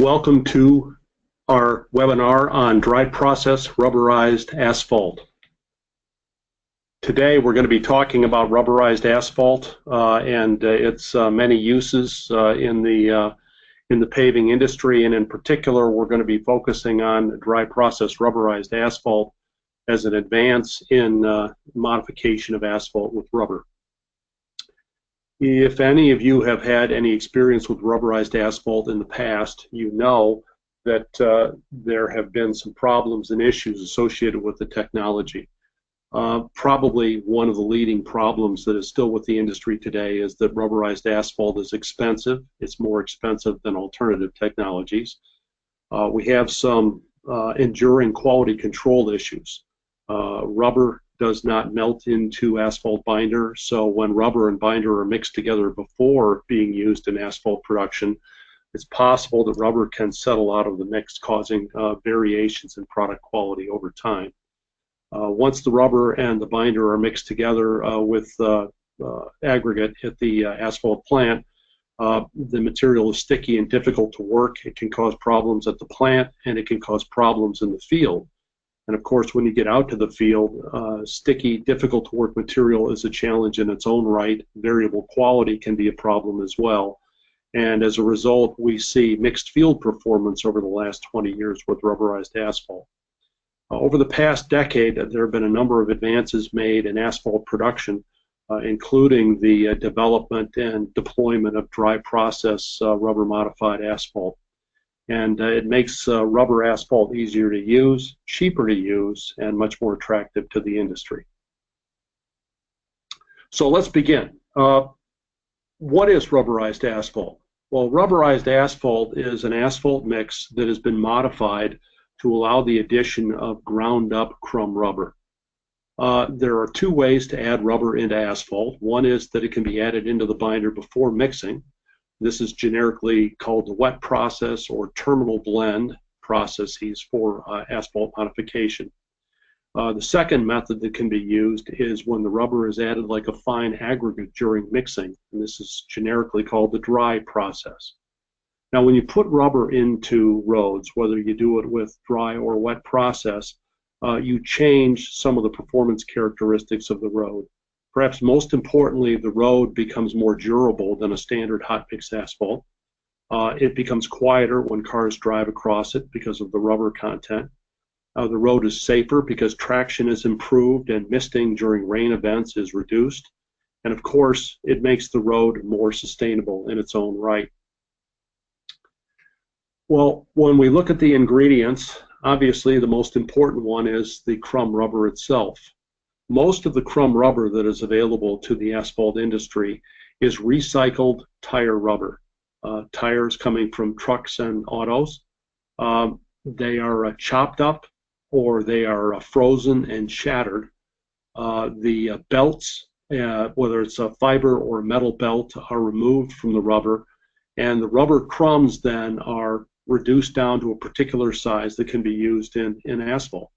Welcome to our webinar on dry process rubberized asphalt. Today we're going to be talking about rubberized asphalt and its many uses in the paving industry, and in particular we're going to be focusing on dry process rubberized asphalt as an advance in modification of asphalt with rubber. If any of you have had any experience with rubberized asphalt in the past, you know that there have been some problems and issues associated with the technology. Probably one of the leading problems that is still with the industry today is that rubberized asphalt is expensive. It's more expensive than alternative technologies. We have some enduring quality control issues. Rubber does not melt into asphalt binder, so when rubber and binder are mixed together before being used in asphalt production, it's possible that rubber can settle out of the mix, causing variations in product quality over time. Once the rubber and the binder are mixed together with aggregate at the asphalt plant, the material is sticky and difficult to work. It can cause problems at the plant, and it can cause problems in the field. And of course, when you get out to the field, sticky, difficult to work material is a challenge in its own right. Variable quality can be a problem as well. And as a result, we see mixed field performance over the last 20 years with rubberized asphalt. Over the past decade, there have been a number of advances made in asphalt production, including the development and deployment of dry process rubber modified asphalt. And it makes rubber asphalt easier to use, cheaper to use, and much more attractive to the industry. So let's begin. What is rubberized asphalt? Well, rubberized asphalt is an asphalt mix that has been modified to allow the addition of ground up crumb rubber. There are two ways to add rubber into asphalt. One is that it can be added into the binder before mixing. This is generically called the wet process or terminal blend processes for asphalt modification. The second method that can be used is when the rubber is added like a fine aggregate during mixing, and this is generically called the dry process. Now, when you put rubber into roads, whether you do it with dry or wet process, you change some of the performance characteristics of the road. Perhaps most importantly, the road becomes more durable than a standard hot mix asphalt. It becomes quieter when cars drive across it because of the rubber content. The road is safer because traction is improved and misting during rain events is reduced. And of course, it makes the road more sustainable in its own right. Well, when we look at the ingredients, obviously the most important one is the crumb rubber itself. Most of the crumb rubber that is available to the asphalt industry is recycled tire rubber. Tires coming from trucks and autos. They are chopped up or they are frozen and shattered. The belts, whether it's a fiber or a metal belt, are removed from the rubber, and the rubber crumbs then are reduced down to a particular size that can be used in asphalt.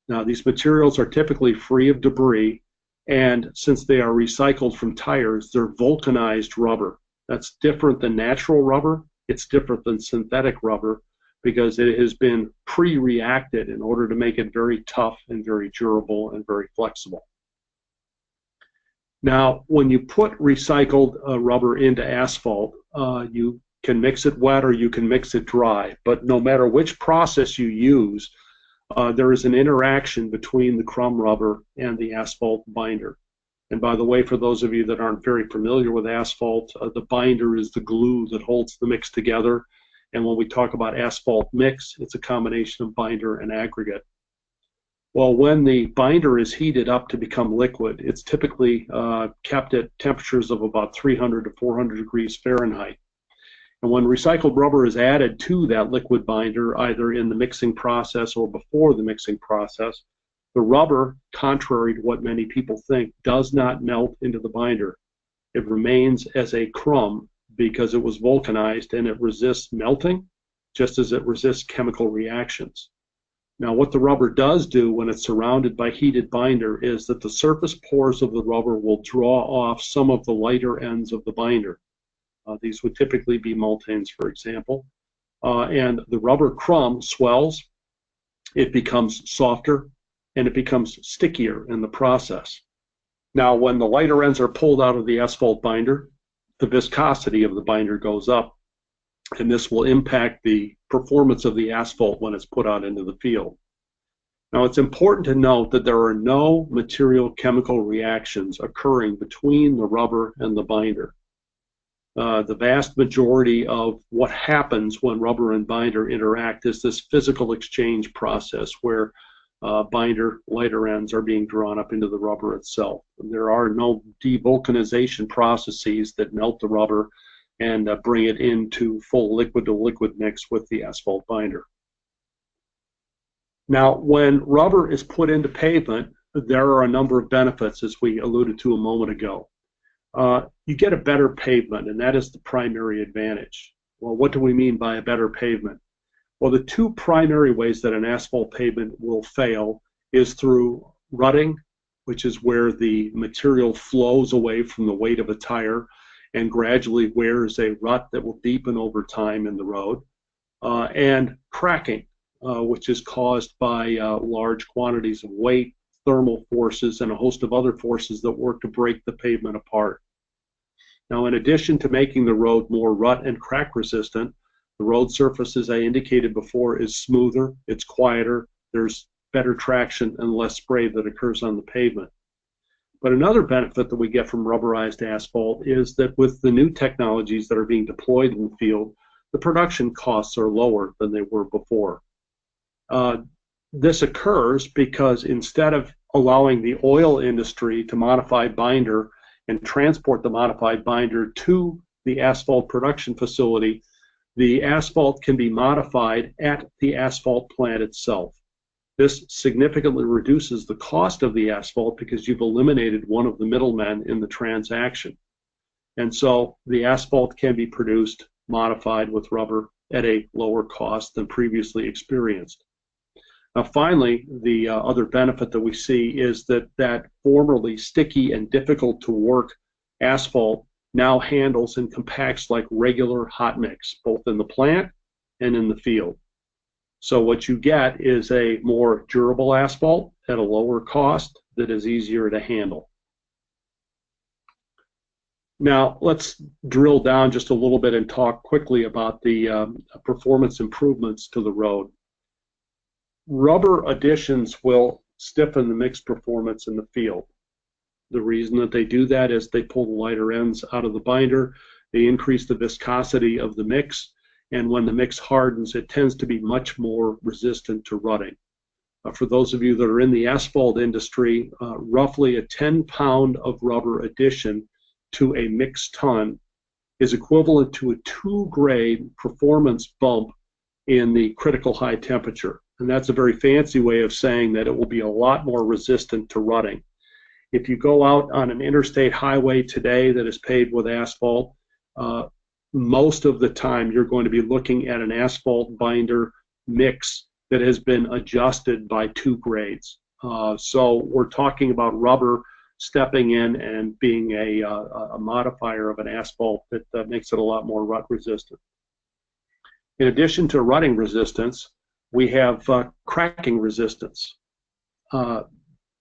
Now, these materials are typically free of debris, and since they are recycled from tires, they're vulcanized rubber. That's different than natural rubber. It's different than synthetic rubber because it has been pre-reacted in order to make it very tough and very durable and very flexible. Now, when you put recycled rubber into asphalt, you can mix it wet or you can mix it dry, but no matter which process you use, there is an interaction between the crumb rubber and the asphalt binder. And by the way, for those of you that aren't very familiar with asphalt, the binder is the glue that holds the mix together. And when we talk about asphalt mix, it's a combination of binder and aggregate. Well, when the binder is heated up to become liquid, it's typically kept at temperatures of about 300 to 400 degrees Fahrenheit. And when recycled rubber is added to that liquid binder, either in the mixing process or before the mixing process, the rubber, contrary to what many people think, does not melt into the binder. It remains as a crumb because it was vulcanized and it resists melting, just as it resists chemical reactions. Now, what the rubber does do when it's surrounded by heated binder is that the surface pores of the rubber will draw off some of the lighter ends of the binder. These would typically be multanes, for example. and the rubber crumb swells, it becomes softer, and it becomes stickier in the process. Now, when the lighter ends are pulled out of the asphalt binder, the viscosity of the binder goes up, and this will impact the performance of the asphalt when it's put out into the field. Now, it's important to note that there are no material chemical reactions occurring between the rubber and the binder. The vast majority of what happens when rubber and binder interact is this physical exchange process where binder lighter ends are being drawn up into the rubber itself. There are no devulcanization processes that melt the rubber and bring it into full liquid-to-liquid mix with the asphalt binder. Now, when rubber is put into pavement, there are a number of benefits, as we alluded to a moment ago. You get a better pavement, and that is the primary advantage. Well, what do we mean by a better pavement? Well, the two primary ways that an asphalt pavement will fail is through rutting, which is where the material flows away from the weight of a tire and gradually wears a rut that will deepen over time in the road, and cracking, which is caused by large quantities of weight, thermal forces, and a host of other forces that work to break the pavement apart. Now, in addition to making the road more rut and crack resistant, the road surface, as I indicated before, is smoother, it's quieter, there's better traction and less spray that occurs on the pavement. But another benefit that we get from rubberized asphalt is that with the new technologies that are being deployed in the field, the production costs are lower than they were before. This occurs because instead of allowing the oil industry to modify binder and transport the modified binder to the asphalt production facility, the asphalt can be modified at the asphalt plant itself. This significantly reduces the cost of the asphalt because you've eliminated one of the middlemen in the transaction. And so the asphalt can be produced, modified with rubber at a lower cost than previously experienced. Now, finally, the other benefit that we see is that formerly sticky and difficult to work asphalt now handles and compacts like regular hot mix, both in the plant and in the field. So what you get is a more durable asphalt at a lower cost that is easier to handle. Now, let's drill down just a little bit and talk quickly about the performance improvements to the road. Rubber additions will stiffen the mix performance in the field. The reason that they do that is they pull the lighter ends out of the binder, they increase the viscosity of the mix, and when the mix hardens, it tends to be much more resistant to rutting. For those of you that are in the asphalt industry, roughly a 10-pound of rubber addition to a mix ton is equivalent to a 2-grade performance bump in the critical high temperature. And that's a very fancy way of saying that it will be a lot more resistant to rutting. If you go out on an interstate highway today that is paved with asphalt, most of the time you're going to be looking at an asphalt binder mix that has been adjusted by 2 grades. So we're talking about rubber stepping in and being a modifier of an asphalt that makes it a lot more rut resistant. In addition to rutting resistance, we have cracking resistance.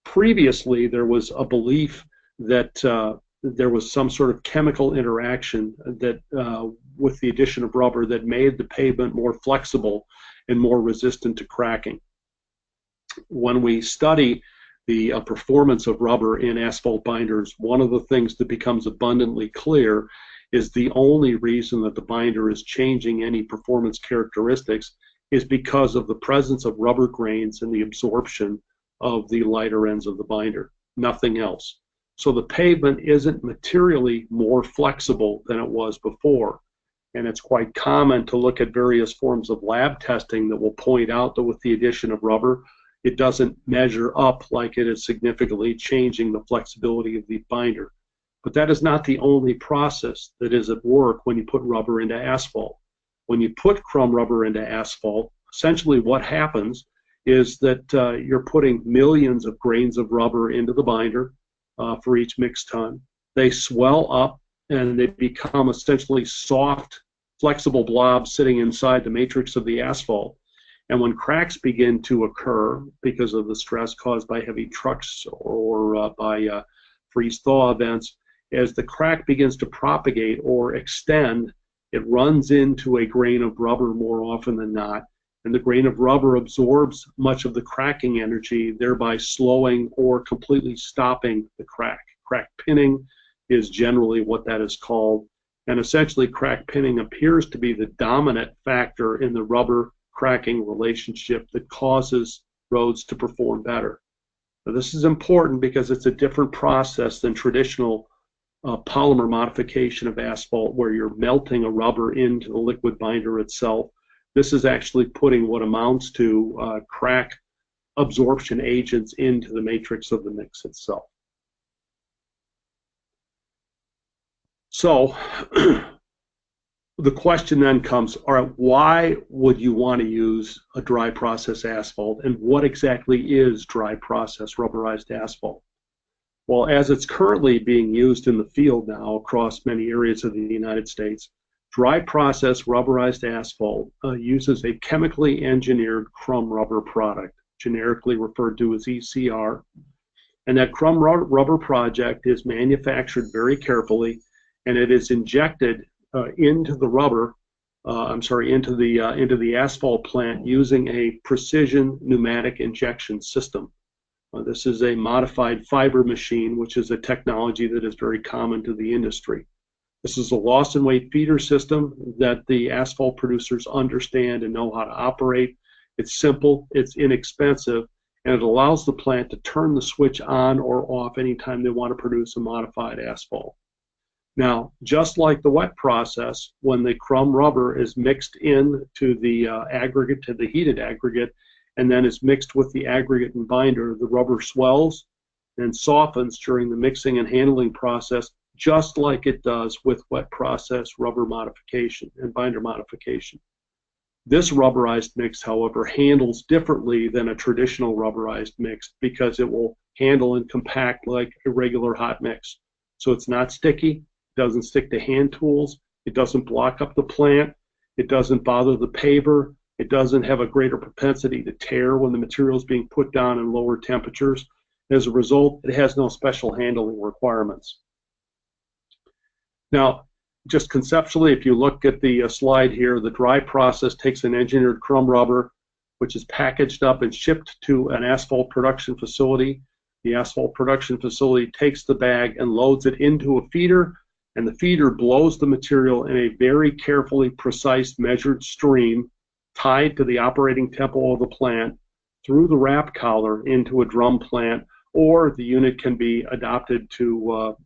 Previously, there was a belief that there was some sort of chemical interaction that, with the addition of rubber, that made the pavement more flexible and more resistant to cracking. When we study the performance of rubber in asphalt binders, one of the things that becomes abundantly clear is the only reason that the binder is changing any performance characteristics is because of the presence of rubber grains and the absorption of the lighter ends of the binder, nothing else. So the pavement isn't materially more flexible than it was before. And it's quite common to look at various forms of lab testing that will point out that with the addition of rubber, it doesn't measure up like it is significantly changing the flexibility of the binder. But that is not the only process that is at work when you put rubber into asphalt. When you put crumb rubber into asphalt, essentially what happens is that you're putting millions of grains of rubber into the binder for each mix ton. They swell up and they become essentially soft, flexible blob sitting inside the matrix of the asphalt. And when cracks begin to occur because of the stress caused by heavy trucks or by freeze-thaw events, as the crack begins to propagate or extend, it runs into a grain of rubber more often than not, and the grain of rubber absorbs much of the cracking energy, thereby slowing or completely stopping the crack. Crack pinning is generally what that is called, and essentially crack pinning appears to be the dominant factor in the rubber cracking relationship that causes roads to perform better. Now, this is important because it's a different process than traditional polymer modification of asphalt, where you're melting a rubber into the liquid binder itself. This is actually putting what amounts to crack absorption agents into the matrix of the mix itself. So the question then comes, all right, why would you want to use a dry process asphalt, and what exactly is dry process rubberized asphalt? Well, as it's currently being used in the field now across many areas of the United States, dry process rubberized asphalt uses a chemically engineered Crumb rubber product, generically referred to as ECR. And that Crumb rubber project is manufactured very carefully, and it is injected into the rubber, into the asphalt plant using a precision pneumatic injection system. This is a modified fiber machine, which is a technology that is very common to the industry. This is a loss and weight feeder system that the asphalt producers understand and know how to operate. It's simple, it's inexpensive, and it allows the plant to turn the switch on or off anytime they want to produce a modified asphalt. Now, just like the wet process, when the Crumb rubber is mixed into the aggregate, to the heated aggregate, and then is mixed with the aggregate and binder, the rubber swells and softens during the mixing and handling process, just like it does with wet process rubber modification and binder modification. This rubberized mix, however, handles differently than a traditional rubberized mix because it will handle and compact like a regular hot mix. So it's not sticky, doesn't stick to hand tools, it doesn't block up the plant, it doesn't bother the paver, it doesn't have a greater propensity to tear when the material is being put down in lower temperatures. As a result, it has no special handling requirements. Now, just conceptually, if you look at the slide here, the dry process takes an engineered Crumb rubber, which is packaged up and shipped to an asphalt production facility. The asphalt production facility takes the bag and loads it into a feeder, and the feeder blows the material in a very carefully precise measured stream tied to the operating tempo of the plant through the wrap collar into a drum plant, or the unit can be adopted to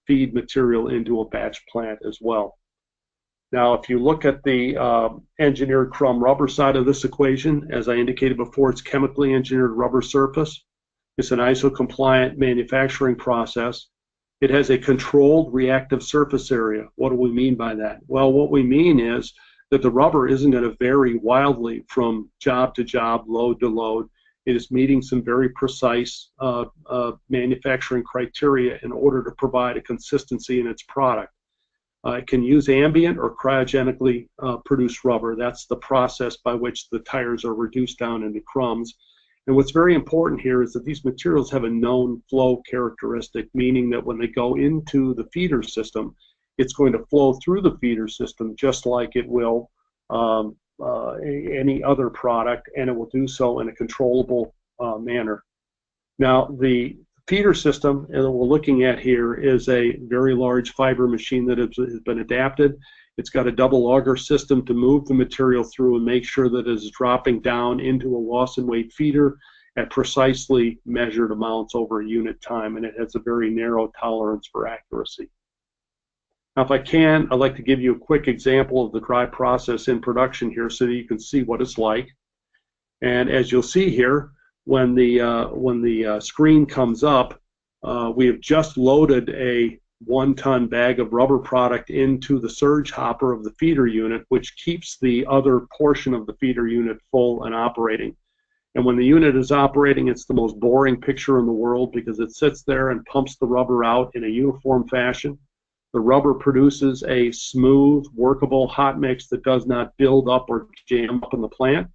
feed material into a batch plant as well. Now, if you look at the engineered Crumb rubber side of this equation, as I indicated before, it's chemically engineered rubber surface. It's an ISO-compliant manufacturing process. It has a controlled reactive surface area. What do we mean by that? Well, what we mean is that the rubber isn't going to vary wildly from job to job, load to load. It is meeting some very precise manufacturing criteria in order to provide a consistency in its product. It can use ambient or cryogenically produced rubber. That's the process by which the tires are reduced down into crumbs. And what's very important here is that these materials have a known flow characteristic, meaning that when they go into the feeder system, it's going to flow through the feeder system just like it will any other product, and it will do so in a controllable manner. Now, the feeder system that we're looking at here is a very large fiber machine that has been adapted. It's got a double auger system to move the material through and make sure that it is dropping down into a loss and weight feeder at precisely measured amounts over a unit time, and it has a very narrow tolerance for accuracy. Now, if I can, I'd like to give you a quick example of the dry process in production here so that you can see what it's like. And as you'll see here, when the screen comes up, we have just loaded a 1-ton bag of rubber product into the surge hopper of the feeder unit, which keeps the other portion of the feeder unit full and operating. And when the unit is operating, it's the most boring picture in the world because it sits there and pumps the rubber out in a uniform fashion. The rubber produces a smooth, workable hot mix that does not build up or jam up in the plant.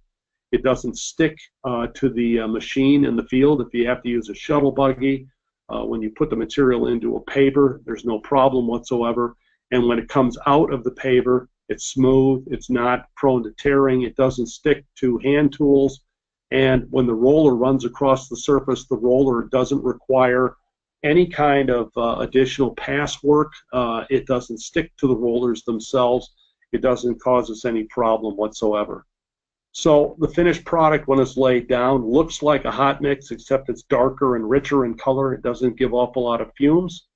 It doesn't stick to the machine in the field. If you have to use a shuttle buggy, when you put the material into a paver, there's no problem whatsoever. And when it comes out of the paver, it's smooth, it's not prone to tearing, it doesn't stick to hand tools, and when the roller runs across the surface, the roller doesn't require any kind of additional pass work. It doesn't stick to the rollers themselves. It doesn't cause us any problem whatsoever. So the finished product, when it's laid down, looks like a hot mix, except it's darker and richer in color. It doesn't give off a lot of fumes,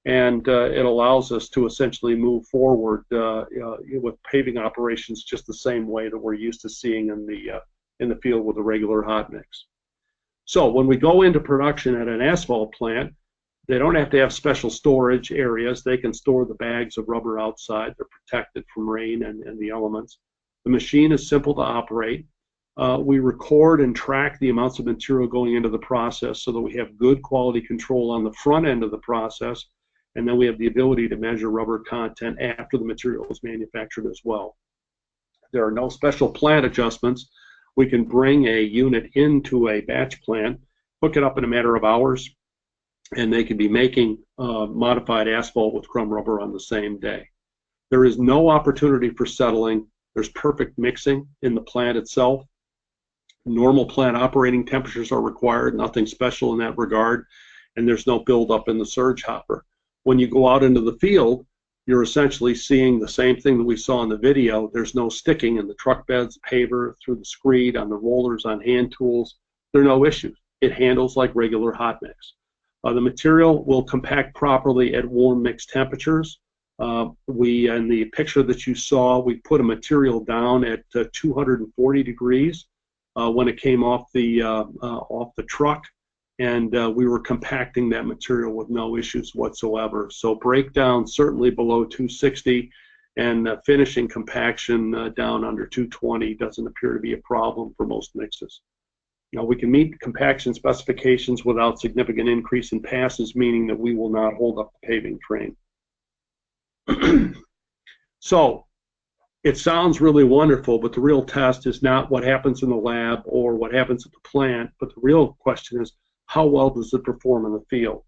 and it allows us to essentially move forward with paving operations just the same way that we're used to seeing in the field with a regular hot mix. So when we go into production at an asphalt plant, they don't have to have special storage areas. They can store the bags of rubber outside. They're protected from rain and the elements. The machine is simple to operate. We record and track the amounts of material going into the process so that we have good quality control on the front end of the process, and then we have the ability to measure rubber content after the material is manufactured as well. There are no special plant adjustments. We can bring a unit into a batch plant, hook it up in a matter of hours, and they can be making modified asphalt with Crumb rubber on the same day. There is no opportunity for settling. There's perfect mixing in the plant itself. Normal plant operating temperatures are required, nothing special in that regard, and there's no buildup in the surge hopper. When you go out into the field, you're essentially seeing the same thing that we saw in the video. There's no sticking in the truck beds, paver, through the screed, on the rollers, on hand tools. There are no issues. It handles like regular hot mix. The material will compact properly at warm mixed temperatures. In the picture that you saw, we put a material down at 240 degrees when it came off the truck, and we were compacting that material with no issues whatsoever. So breakdown certainly below 260, and finishing compaction down under 220 doesn't appear to be a problem for most mixes. Now, we can meet compaction specifications without significant increase in passes, meaning that we will not hold up the paving train. So it sounds really wonderful, but the real test is not what happens in the lab or what happens at the plant, but the real question is, how well does it perform in the field?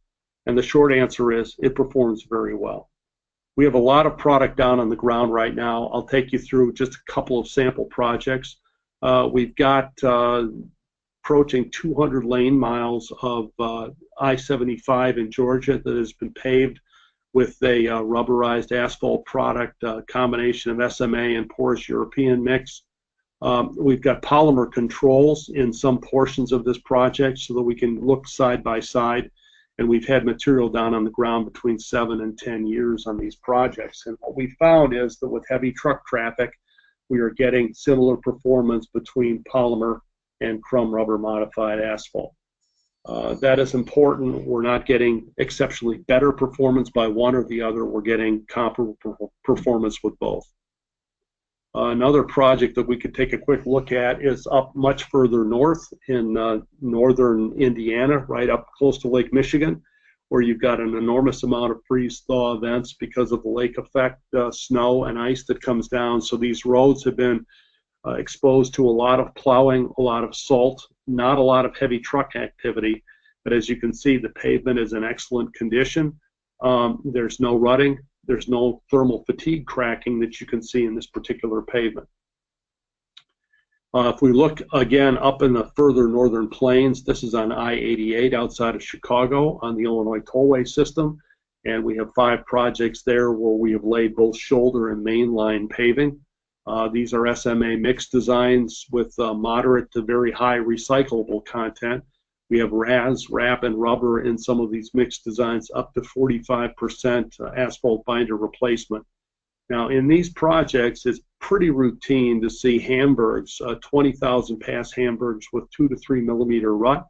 And the short answer is, it performs very well. We have a lot of product down on the ground right now. I'll take you through just a couple of sample projects. We've got approaching 200 lane miles of I-75 in Georgia that has been paved with a rubberized asphalt product, combination of SMA and porous European mix. We've got polymer controls in some portions of this project so that we can look side by side, and we've had material down on the ground between 7 and 10 years on these projects. And what we found is that with heavy truck traffic, we are getting similar performance between polymer and Crumb rubber modified asphalt. That is important. We're not getting exceptionally better performance by one or the other. We're getting comparable performance with both. Another project that we could take a quick look at is up much further north in northern Indiana, right up close to Lake Michigan, where you've got an enormous amount of freeze-thaw events because of the lake effect, snow and ice that comes down. So these roads have been exposed to a lot of plowing, a lot of salt, not a lot of heavy truck activity, but as you can see, the pavement is in excellent condition. There's no rutting, there's no thermal fatigue cracking that you can see in this particular pavement. If we look again up in the further northern plains, this is on I-88 outside of Chicago on the Illinois Tollway system, and we have 5 projects there where we have laid both shoulder and mainline paving. These are SMA mix designs with moderate to very high recyclable content. We have RAS, wrap, and rubber in some of these mix designs up to 45% asphalt binder replacement. Now, in these projects, it's pretty routine to see Hamburgs, 20,000 pass Hamburgs with 2 to 3 millimeter rut,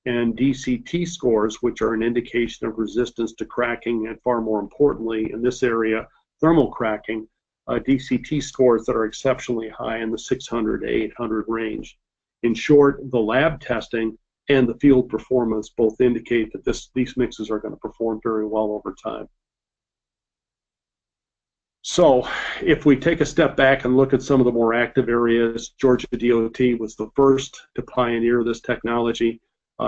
and DCT scores, which are an indication of resistance to cracking, and far more importantly, in this area, thermal cracking. DCT scores that are exceptionally high in the 600 to 800 range. In short, the lab testing and the field performance both indicate that these mixes are going to perform very well over time. So if we take a step back and look at some of the more active areas, Georgia DOT was the first to pioneer this technology.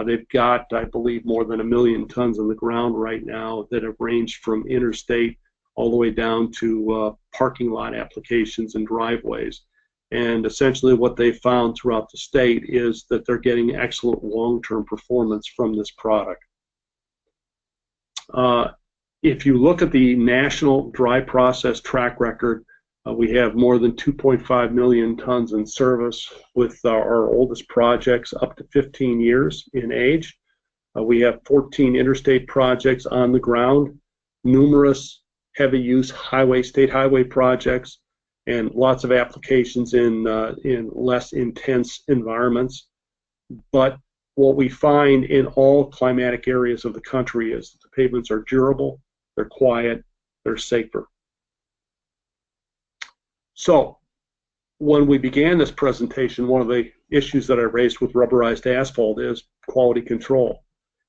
They've got, I believe, more than 1 million tons on the ground right now that have ranged from interstate all the way down to parking lot applications and driveways. And essentially what they found throughout the state is that they're getting excellent long-term performance from this product. If you look at the national dry process track record, we have more than 2.5 million tons in service with our oldest projects up to 15 years in age. We have 14 interstate projects on the ground, numerous heavy use state highway projects, and lots of applications in less intense environments. But what we find in all climatic areas of the country is that the pavements are durable, they're quiet, they're safer. So when we began this presentation, one of the issues that I raised with rubberized asphalt is quality control.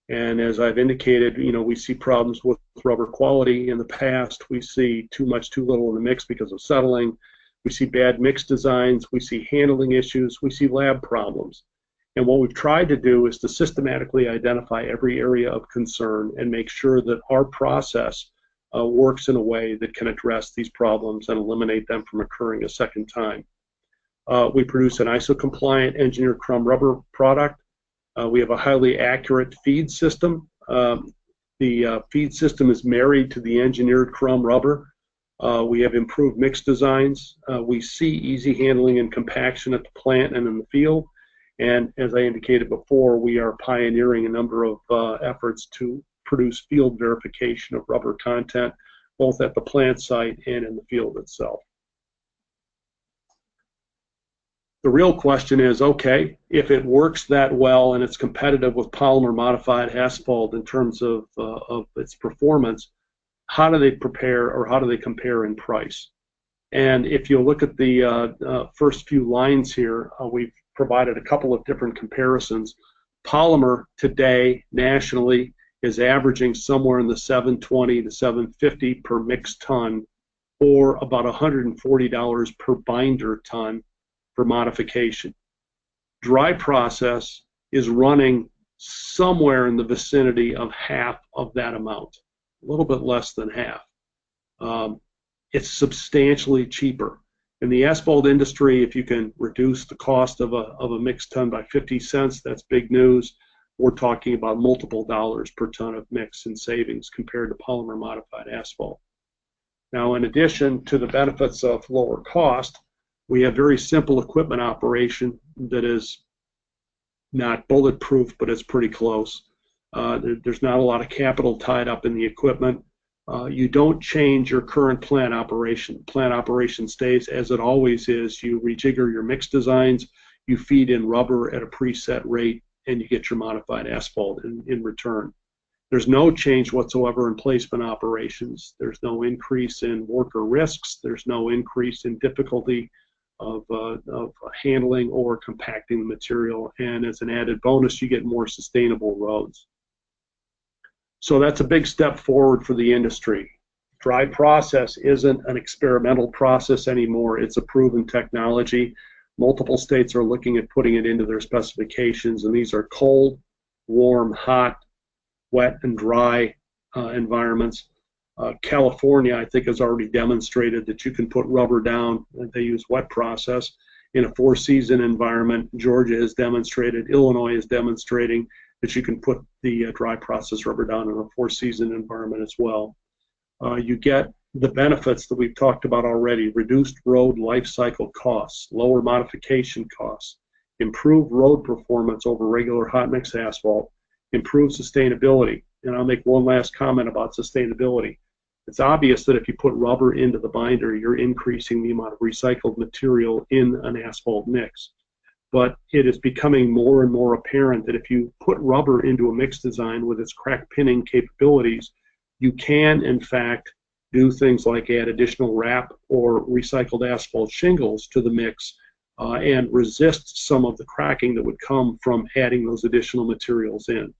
And as I've indicated, we see problems with rubber quality in the past. We see too much, too little in the mix because of settling. We see bad mix designs. We see handling issues. We see lab problems. And what we've tried to do is to systematically identify every area of concern and make sure that our process works in a way that can address these problems and eliminate them from occurring a second time. We produce an ISO-compliant engineered Crumb rubber product. We have a highly accurate feed system. The feed system is married to the engineered Crumb rubber. We have improved mix designs. We see easy handling and compaction at the plant and in the field. And as I indicated before, we are pioneering a number of efforts to produce field verification of rubber content, both at the plant site and in the field itself. The real question is, okay, if it works that well and it's competitive with polymer modified asphalt in terms of its performance, how do they prepare or how do they compare in price? And if you look at the first few lines here, we've provided a couple of different comparisons. Polymer today nationally is averaging somewhere in the $720 to $750 per mixed ton, or about $140 per binder ton for modification. Dry process is running somewhere in the vicinity of half of that amount, a little bit less than half. It's substantially cheaper. In the asphalt industry, if you can reduce the cost of a mixed ton by 50 cents, that's big news. We're talking about multiple dollars per ton of mix in savings compared to polymer modified asphalt. Now, in addition to the benefits of lower cost, we have very simple equipment operation that is not bulletproof, but it's pretty close. There's not a lot of capital tied up in the equipment. You don't change your current plant operation. Plant operation stays as it always is. You rejigger your mix designs, you feed in rubber at a preset rate, and you get your modified asphalt in return. There's no change whatsoever in placement operations. There's no increase in worker risks. There's no increase in difficulty of handling or compacting the material. And as an added bonus, you get more sustainable roads. So that's a big step forward for the industry. Dry process isn't an experimental process anymore. It's a proven technology. Multiple states are looking at putting it into their specifications, and these are cold, warm, hot, wet, and dry environments. California, I think, has already demonstrated that you can put rubber down. They use wet process in a four-season environment. Georgia has demonstrated, Illinois is demonstrating that you can put the dry process rubber down in a four-season environment as well. You get the benefits that we've talked about already: reduced road life cycle costs, lower modification costs, improved road performance over regular hot mix asphalt, improved sustainability. And I'll make one last comment about sustainability. It's obvious that if you put rubber into the binder, you're increasing the amount of recycled material in an asphalt mix. But it is becoming more and more apparent that if you put rubber into a mix design with its crack pinning capabilities, you can, in fact, do things like add additional wrap or recycled asphalt shingles to the mix and resist some of the cracking that would come from adding those additional materials in.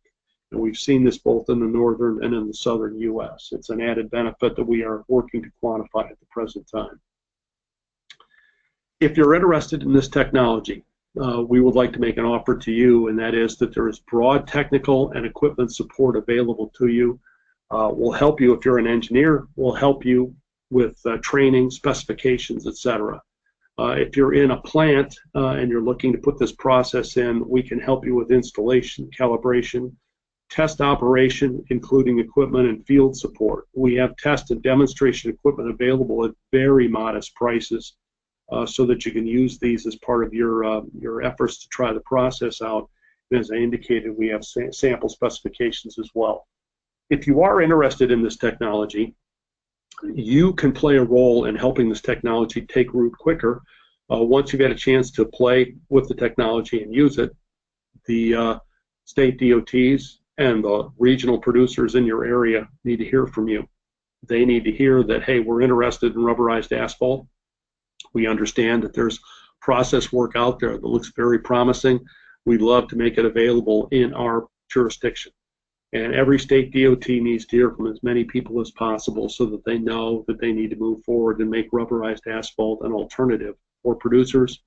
And we've seen this both in the northern and in the southern U.S. It's an added benefit that we are working to quantify at the present time. If you're interested in this technology, we would like to make an offer to you, and that is that there is broad technical and equipment support available to you. We'll help you if you're an engineer. We'll help you with training, specifications, etc. If you're in a plant and you're looking to put this process in, we can help you with installation, calibration, test operation, including equipment and field support. We have test and demonstration equipment available at very modest prices so that you can use these as part of your efforts to try the process out. And as I indicated, we have sample specifications as well. If you are interested in this technology, you can play a role in helping this technology take root quicker. Once you've had a chance to play with the technology and use it, the state DOTs and the regional producers in your area need to hear from you. They need to hear that, hey, we're interested in rubberized asphalt. We understand that there's process work out there that looks very promising. We'd love to make it available in our jurisdiction. And every state DOT needs to hear from as many people as possible so that they know that they need to move forward and make rubberized asphalt an alternative for producers,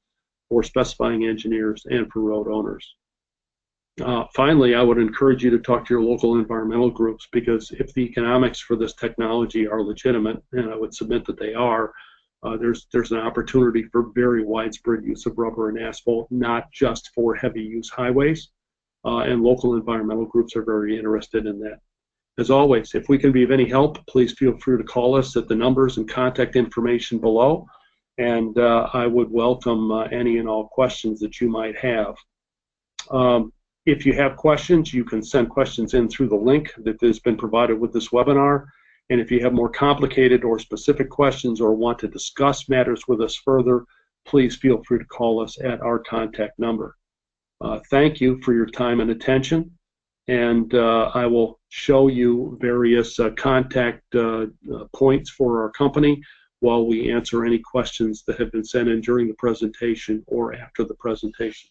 for specifying engineers, and for road owners. Finally, I would encourage you to talk to your local environmental groups, because if the economics for this technology are legitimate, and I would submit that they are, there's an opportunity for very widespread use of rubber and asphalt, not just for heavy use highways, and local environmental groups are very interested in that. As always, if we can be of any help, please feel free to call us at the numbers and contact information below, and I would welcome any and all questions that you might have. If you have questions, you can send questions in through the link that has been provided with this webinar. And if you have more complicated or specific questions or want to discuss matters with us further, please feel free to call us at our contact number. Thank you for your time and attention, and I will show you various contact points for our company while we answer any questions that have been sent in during the presentation or after the presentation.